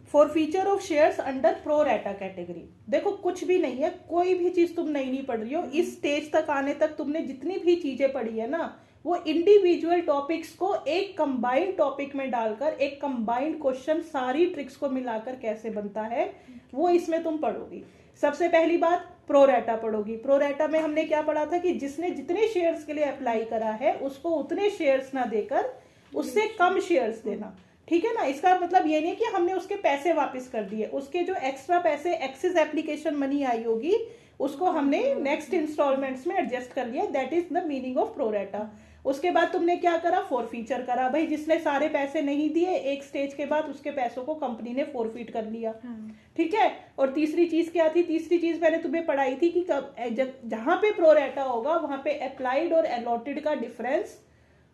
Forfeiture of shares under pro रेटा category. देखो कुछ भी नहीं है, कोई भी चीज तुम नहीं पढ़ रही हो। इस स्टेज तक आने तक तुमने जितनी भी चीजें पढ़ी है ना, वो इंडिविजुअल टॉपिक्स को एक कंबाइंड टॉपिक में डालकर एक कंबाइंड क्वेश्चन सारी ट्रिक्स को मिलाकर कैसे बनता है वो इसमें तुम पढ़ोगी। सबसे पहली बात प्रो रेटा पढ़ोगी। प्रो रेटा में हमने क्या पढ़ा था कि जिसने जितने शेयर्स के लिए अप्लाई करा है उसको उतने शेयर्स ना देकर उससे कम शेयर्स देना, ठीक है ना। इसका मतलब ये नहीं कि हमने उसके पैसे वापस कर दिए, उसके जो एक्स्ट्रा पैसे एक्सेस एप्लीकेशन मनी आई होगी उसको हमने नेक्स्ट इंस्टॉलमेंट्स में एडजस्ट कर लिया। That is the meaning of pro रेटा। उसके बाद तुमने क्या करा, फॉरफीचर करा। भाई जिसने सारे पैसे नहीं दिए एक स्टेज के बाद उसके पैसों को कंपनी ने फॉरफीट कर लिया, ठीक है। और तीसरी चीज क्या थी, तीसरी चीज मैंने तुम्हें पढ़ाई थी कि जहां पे प्रो रेटा होगा वहां पे अप्लाइड और अलॉटेड का डिफरेंस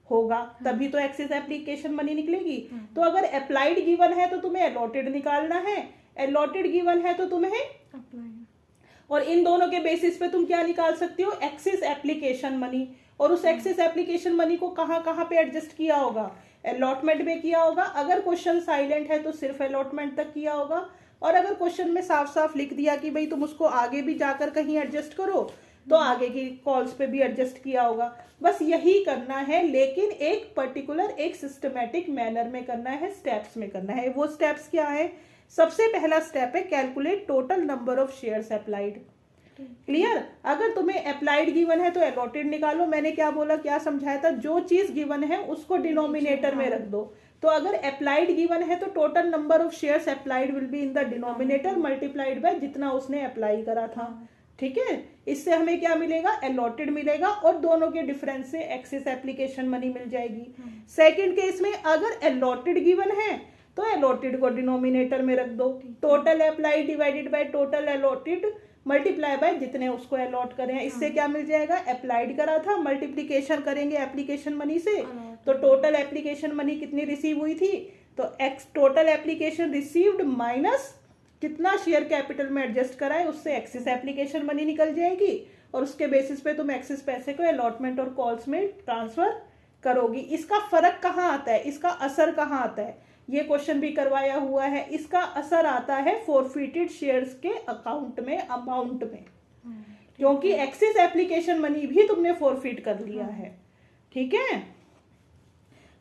होगा, तभी तो एक्सेस एप्लीकेशन मनी निकलेगी। तो अगर अप्लाइड गिवन है तो तुम्हें अलॉटेड निकालना है, अलॉटेड गिवन है तो तुम्हें अप्लाइड, और इन दोनों के बेसिस पे तुम क्या निकाल सकती हो, एक्सेस एप्लीकेशन मनी। और उस एक्सेस एप्लीकेशन मनी को कहाँ कहाँ पे एडजस्ट किया होगा, अलॉटमेंट में किया होगा। अगर क्वेश्चन साइलेंट है तो सिर्फ अलॉटमेंट तक किया होगा, और अगर क्वेश्चन में साफ साफ लिख दिया कि भाई तुम उसको आगे भी जाकर कहीं एडजस्ट करो तो आगे की कॉल्स पे भी एडजस्ट किया होगा। बस यही करना है, लेकिन एक पर्टिकुलर एक सिस्टमैटिक मैनर में करना है, स्टेप्स में करना है। वो स्टेप्स क्या है, सबसे पहला स्टेप है calculate total number of shares applied. Clear. अगर तुम्हें अप्लाइड गिवन है तो अलॉटेड निकालो। मैंने क्या बोला, क्या समझाया था, जो चीज गिवन है उसको डिनोमिनेटर में रख दो। तो अगर अप्लाइड गिवन है तो total number of shares applied will be in the denominator multiplied by जितना उसने अप्लाई करा था, ठीक है। इससे हमें क्या मिलेगा, अलॉटेड मिलेगा, और दोनों के डिफरेंस से एक्सेस एप्लीकेशन मनी मिल जाएगी। सेकंड केस में अगर अलॉटेड गिवन है तो अलॉटेड को डिनोमिनेटर में रख दो, total applied divided by total allotted multiply by जितने उसको अलॉट करें। इससे क्या मिल जाएगा, अप्लाइड करा था, मल्टीप्लीकेशन करेंगे एप्लीकेशन मनी से, तो टोटल एप्लीकेशन मनी कितनी रिसीव हुई थी, तो x total application received minus कितना शेयर कैपिटल में एडजस्ट करा है उससे एक्सेस एप्लीकेशन मनी निकल जाएगी, और उसके बेसिस पे तुम एक्सेस पैसे को अलॉटमेंट और कॉल्स में ट्रांसफर करोगी। इसका फर्क कहाँ आता है, इसका असर कहाँ आता है, ये क्वेश्चन भी करवाया हुआ है। इसका असर आता है फॉरफिटेड शेयर्स के अकाउंट में, अमाउंट में, क्योंकि एक्सेस एप्लीकेशन मनी भी तुमने फॉरफिट कर लिया है, ठीक है।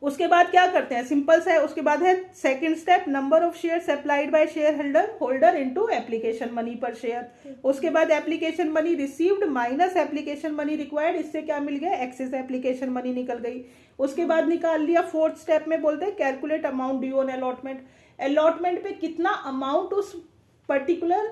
उसके बाद क्या करते हैं, सिंपल सा है। उसके बाद है second step, number of shares applied by share holder into application money पर शेयर। उसके बाद application money received minus application money required, इससे क्या मिल गया, एक्सेस एप्लीकेशन मनी निकल गई। उसके बाद निकाल लिया, फोर्थ स्टेप में बोलते हैं calculate amount due on allotment. Allotment पे कितना अमाउंट उस पर्टिकुलर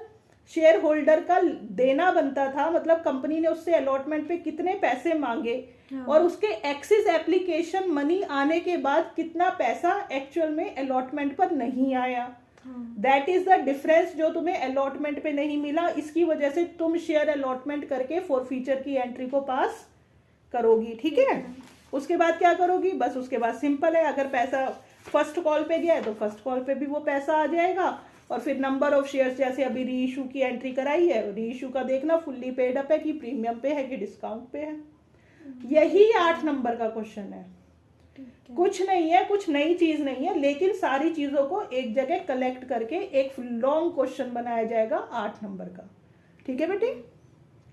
शेयर होल्डर का देना बनता था, मतलब कंपनी ने उससे अलॉटमेंट पे कितने पैसे मांगे, और उसके एक्सेस एप्लीकेशन मनी आने के बाद कितना पैसा एक्चुअल में अलॉटमेंट पर नहीं आया। दैट इज द डिफरेंस जो तुम्हें अलॉटमेंट पे नहीं मिला। इसकी वजह से तुम शेयर अलॉटमेंट करके फॉरफीचर की एंट्री को पास करोगी, ठीक है। उसके बाद क्या करोगी, बस उसके बाद सिंपल है, अगर पैसा फर्स्ट कॉल पे गया है तो फर्स्ट कॉल पे भी वो पैसा आ जाएगा, और फिर नंबर ऑफ शेयर्स जैसे अभी री इशू की एंट्री कराई है, री इशू का देखना फुल्ली पेड अप है कि प्रीमियम पे है कि डिस्काउंट पे है। यही 8 नंबर का क्वेश्चन है, कुछ नहीं है, कुछ नई चीज नहीं है, लेकिन सारी चीजों को एक जगह कलेक्ट करके एक लॉन्ग क्वेश्चन बनाया जाएगा 8 नंबर का, ठीक है बेटी।